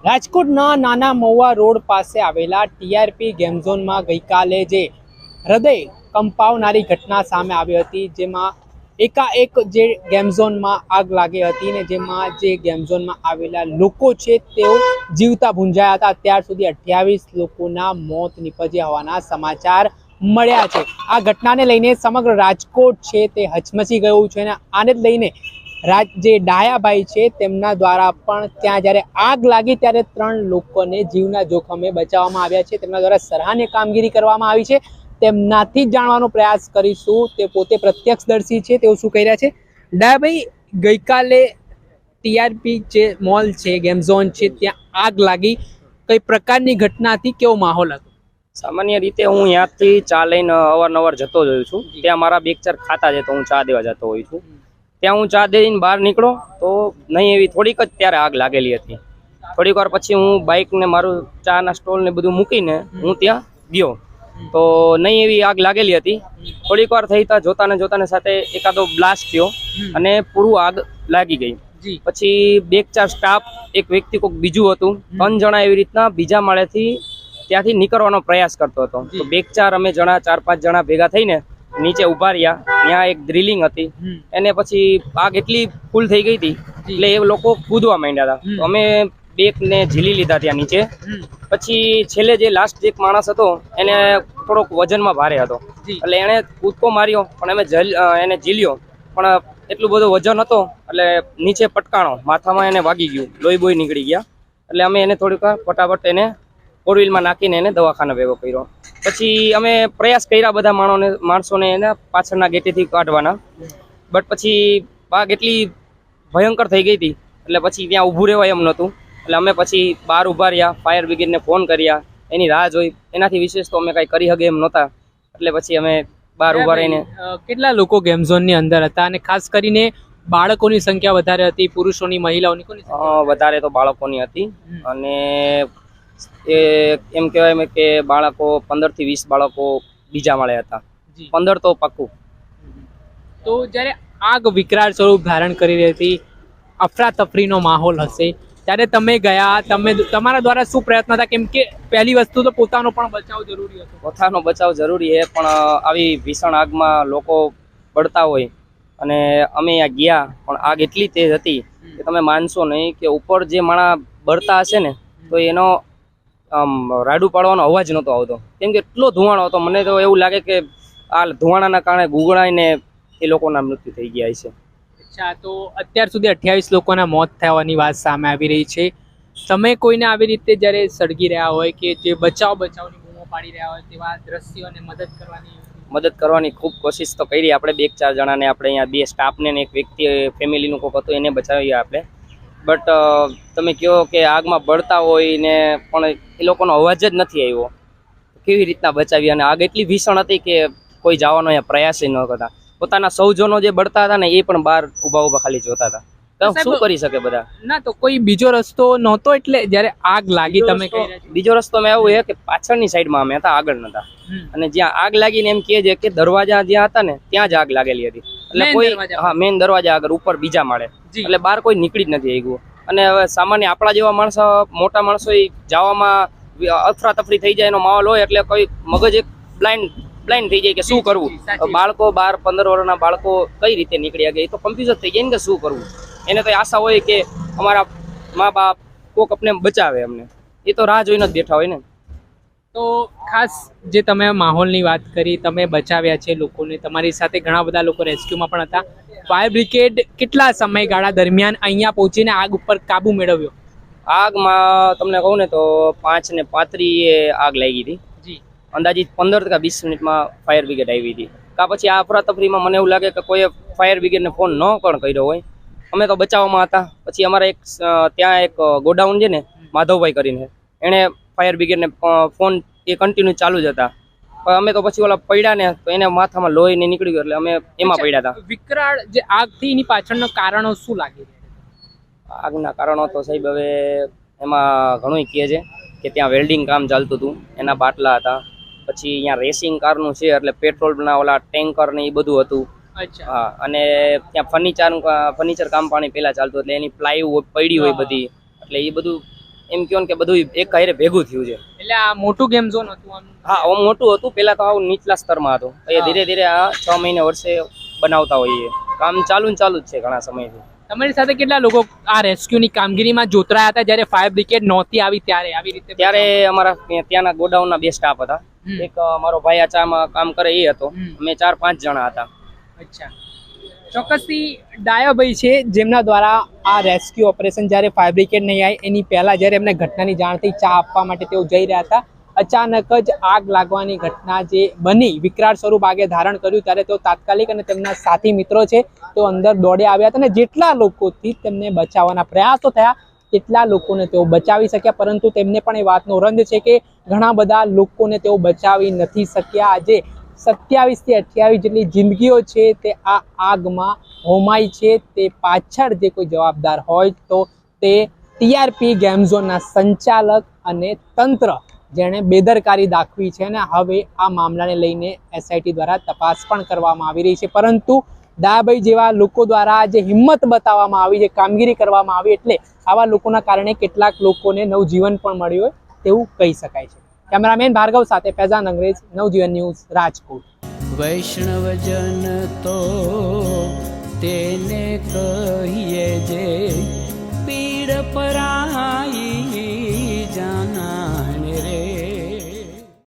રાજકોટના નાના મહુવા રોડ પાસે આવેલા ટીઆરપી ગેમ ઝોનમાં ગઈકાલે જે હૃદય કંપાવનારી ઘટના સામે આવી હતી, જેમાં એકાએક જે ગેમ ઝોનમાં આગ લાગી હતી ને જેમાં જે ગેમ ઝોનમાં આવેલા લોકો છે તેઓ જીવતા ભૂંજાયા હતા. અત્યાર સુધી 28 લોકોના મોત નીપજ્યા હોવાના સમાચાર મળ્યા છે. આ ઘટનાને લઈને સમગ્ર રાજકોટ છે તે હચમચી ગયું છે અને આને જ લઈને જે ડાયાભાઈ છે તેમના દ્વારા પણ ત્યાં જ્યારે આગ લાગી ત્યારે 3 લોકોને જીવના જોખમે બચાવવામાં આવ્યા છે. તેમના દ્વારા સરાહનીય કામગીરી કરવામાં આવી છે. તેમનાથી જ જાણવાનો પ્રયાસ કરીશું. તે પોતે પ્રત્યક્ષદર્શી છે, તેઓ શું કહી રહ્યા છે. ડાયાભાઈ, ગઈકાલે ટીઆરપી જે મોલ છે, ગેમ ઝોન છે, ત્યાં આગ લાગી, કઈ પ્રકારની ઘટના હતી, કેવો માહોલ હતો? સામાન્ય રીતે હું ત્યાંથી ચા લઈને અવારનવાર જતો જ હોઉં છું. ત્યાં મારા બે ચાર ખાતા છે તો હું ચા દેવા જતો હોઉં છું. ત્યાં હું ચા દઈને બહાર નીકળો તો નહીં એવી થોડીક જ ત્યારે આગ લાગેલી હતી. થોડીક વાર પછી હું બાઇકને મારું ચાના સ્ટોલ ને બધું મૂકીને હું ત્યાં ગયો તો નહીં એવી આગ લાગેલી હતી. થોડીક વાર થઈ તા જોતાને સાથે એકાદો બ્લાસ્ટ થયો અને પૂરું આગ લાગી ગઈ. પછી બે ચાર સ્ટાફ, એક વ્યક્તિ કોઈક બીજું હતું, 3 જણા એવી રીતના બીજા માળેથી ત્યાંથી નીકળવાનો પ્રયાસ કરતો હતો. તો બે ચાર અમે જણા 4-5 જણા ભેગા થઈને નીચે ઉભા રહ્યા. ત્યાં એક ડ્રિલિંગ હતી, એને પછી આગ એટલી ફૂલ થઈ ગઈ હતી એટલે એ લોકો કૂદવા માંડ્યા હતા. તો અમે બેકને ઝીલી લીધા ત્યાં નીચે. પછી છેલ્લે જે લાસ્ટ એક માણસ હતો એને થોડોક વજનમાં ભારે હતો એટલે એને કૂદકો માર્યો પણ અમે એને ઝીલ્યો, પણ એટલું બધું વજન હતો એટલે નીચે પટકાણો, માથામાં એને વાગી ગયું, લોહી બોહી નીકળી ગયા. એટલે અમે એને થોડીક ફટાફટ એને 4 વ્હીલમાં નાખીને એને દવાખાના ભેગો કર્યો. પછી અમે પ્રયાસ કર્યા બધા માણસોને એને પાછળના ગેટેથી કાઢવાના, બટ પછી આગ એટલી ભયંકર થઈ ગઈ હતી એટલે પછી ત્યાં ઊભું રહેવાય એમ નહોતું. એટલે અમે પછી બહાર ઊભા રહ્યા, ફાયર બ્રિગેડને ફોન કર્યા, એની રાહ જોઈ. એનાથી વિશેષ તો અમે કાંઈ કરી શકે એમ નહોતા એટલે પછી અમે બહાર ઊભા રહીને. કેટલા લોકો ગેમ ઝોનની અંદર હતા અને ખાસ કરીને બાળકોની સંખ્યા વધારે હતી, પુરુષોની, મહિલાઓની? વધારે તો બાળકોની હતી અને એ એમ કહેવાય કે બાળકો 15 થી 20 બાળકો બીજા માળે હતા. 15 તો પાક્કું. તો જ્યારે આગ વિકરાળ સ્વરૂપ ધારણ કરી રહી હતી, અફરાતફરીનો માહોલ હશે, ત્યારે તમે ગયા, તમારા દ્વારા શું પ્રયત્ન હતા? કેમ કે પહેલી વસ્તુ તો પોતાનો પણ બચાવ જરૂરી હતો. પોતાનો બચાવ જરૂરી છે, પણ આવી ભીષણ આગમાં લોકો બળતા હોય અને અમે અહીંયા ગયા પણ આગ એટલી તેજ હતી કે તમે માનશો નહીં કે ઉપર જે માણા બળતા હશે ને તો એનો રાડું પાડવાનો અવાજ નહોતો આવતો, કેમ કે એટલો ધુવાણો હતો. મને તો એવું લાગે કે આ ધુવાણાના કારણે ગુગળાઈને એ લોકોના મૃત્યુ થઈ ગયા છે. અચ્છા, તો અત્યાર સુધી 28 લોકોના મોત થવાની વાત સામે આવી રહી છે. તમે કોઈને આવી રીતે જ્યારે સળગી રહ્યા હોય કે જે બચાવની બૂમો પાડી રહ્યા હોય તેવા દ્રશ્યોને મદદ કરવાની ખૂબ કોશિશ તો કરી આપણે. 2-4 જણાને આપણે અહીંયા 2 સ્ટાફને ને એક વ્યક્તિ ફેમિલીનું કોઈક હતું એને બચાવીએ આપણે. બટ તમે કહો કે આગમાં બળતા હોય ને પણ એ લોકોનો અવાજ જ નથી આવ્યો, કેવી રીતના બચાવી? અને આગ એટલી ભીષણ હતી કે કોઈ જવાનો અહીંયા પ્રયાસ ન કરતા. પોતાના સૌજનો જે બળતા હતા ને એ પણ બહાર ઊભા ખાલી જોતા હતા. તો શું કરી શકે બધા? ના, તો કોઈ બીજો રસ્તો નહોતો એટલે જ્યારે આગ લાગી તમે બીજો રસ્તો મેં એવું છે કે પાછળની સાઈડમાં અમે હતા, આગળ નતા. અને જ્યાં આગ લાગીને એમ કહે છે કે દરવાજા જ્યાં હતા ને ત્યાં જ આગ લાગેલી હતી. એટલે કોઈ મેઇન દરવાજા આગળ ઉપર બીજા માળે, એટલે બહાર કોઈ નીકળી જ નથી આવ્યું. અને હવે સામાન્ય આપણા જેવા માણસો, મોટા માણસો જવામાં અફરાતફરી થઈ જાય એનો માહોલ હોય એટલે કોઈ મગજ એક બ્લાઇન્ડ થઈ જાય કે શું કરવું. બાળકો 12-15 વર્ષના બાળકો કઈ રીતે નીકળ્યા ગયા, એ તો કન્ફ્યુઝ થઈ જાય ને કે શું કરવું. એને તો આશા હોય કે અમારા મા બાપ કોક અમને બચાવે, અમને એ તો રાહ જોઈને જ બેઠા હોય ને. તો ખાસ જે તમે માહોલની વાત કરી, તમે બચાવ્યા છે લોકોને, તમારી સાથે ઘણા બધા લોકો રેસ્ક્યુમાં પણ હતા. ફાયર બ્રિગેડ કેટલા સમયગાળા દરમિયાન અહીંયા પહોંચીને આગ ઉપર કાબુ મેળવ્યો? આગમાં તમને કહું ને તો 5:35 આગ લાગી હતી. અંદાજિત 15 કે 20 મિનિટમાં ફાયર બ્રિગેડ આવી હતી. કા પછી આ અફરાતફરીમાં મને એવું લાગે કે કોઈએ ફાયર બ્રિગેડને ફોન ન પણ કર્યો હોય. અમે તો બચાવમાં હતા. પછી અમારા ત્યાં એક ગોડાઉન છે ને, માધવભાઈ કરીને, એણે ફાયર બ્રિગેડને ફોન એ કન્ટિન્યુ ચાલુ જ હતા. પણ અમે તો પછી ઓલા પડ્યા ને તો એને માથામાં લોહી ને નીકળી ગયું એટલે અમે એમાં પડ્યા હતા. વિકરાળ જે આગ થી એની પાછળનો કારણો શું લાગે? આગના કારણો તો સાહેબ હવે એમાં ઘણું કહે છે કે ત્યાં વેલ્ડિંગ કામ ચાલતું હતું, એના બાટલા હતા. પછી અહીંયા રેસિંગ કારનું છે એટલે પેટ્રોલના ઓલા ટેન્કર ને એ બધું હતું. હા, અને ત્યાં ફર્નિચર કામ પાણી પહેલા ચાલતું એટલે એની પ્લાય પડી હોય બધી, એટલે એ બધું એમ કહો ને કે બધું એક હારે ભેગું થયું છે. એટલે આ મોટું ગેમ ઝોન હતું આમ? હા, આમ મોટું હતું. પેલા તો આવું નીચલા સ્તરમાં હતું. એ ધીરે ધીરે આ 6 મહિને વર્ષે બનાવતા હોઈએ. કામ ચાલુ જ છે ઘણા સમયથી. તમારી સાથે કેટલા લોકો આ રેસ્ક્યુની કામગીરીમાં જોતરાયા હતા જ્યારે ફાયર બ્રિગેડ નહોતી આવી ત્યારે? આવી રીતે ત્યારે અમારા ત્યાંના ગોડાઉનના 2 સ્ટાફ હતા. એક મારો ભાઈ આ ચામાં કામ કરે એ હતો. અમે 4-5 જણા હતા. અચ્છા, ચોક્કસથી ડાયાભાઈ છે જેમના દ્વારા આ રેસ્ક્યુ ઓપરેશન જ્યારે ફાયર બ્રિગેડ નહીં આવી એની પહેલા જ્યારે એમને ઘટનાની જાણ થઈ, ચા આપવા માટે તેઓ જઈ રહ્યા હતા, અચાનક જ આગ લાગવાની ઘટના જે બની, વિકરાળ સ્વરૂપ આગે ધારણ કર્યું, ત્યારે તેઓ તાત્કાલિક અને તેમના સાથી મિત્રો છે તેઓ અંદર દોડી આવ્યા હતા અને જેટલા લોકોથી તેમને બચાવવાના પ્રયાસો થયા તેટલા લોકોને તેઓ બચાવી શક્યા, પરંતુ તેમને પણ એ વાતનો રંજ છે કે ઘણા બધા લોકોને તેઓ બચાવી નથી શક્યા. આજે 27 થી 28 જેટલી જિંદગીઓ છે તે આ આગમાં હોમાઈ છે. તે પાછળ જે કોઈ જવાબદાર હોય તો તે ટીઆરપી ગેમ ઝોનના સંચાલક અને તંત્ર જેણે બેદરકારી દાખવી છે અને હવે આ મામલાને લઈને એસઆઈટી દ્વારા તપાસ પણ કરવામાં આવી રહી છે. પરંતુ ડાયાભાઈ જેવા લોકો દ્વારા જે હિંમત બતાવવામાં આવી, જે કામગીરી કરવામાં આવી, એટલે આવા લોકોના કારણે કેટલાક લોકોને નવજીવન પણ મળ્યું હોય તેવું કહી શકાય છે. કેમેરામેન ભાર્ગવ સાથે ફૈઝાન અંગ્રેજ, નવજીવન ન્યૂઝ, રાજકોટ. વૈષ્ણવજન તો તેને કહીએ જે પીડ પરાઈ.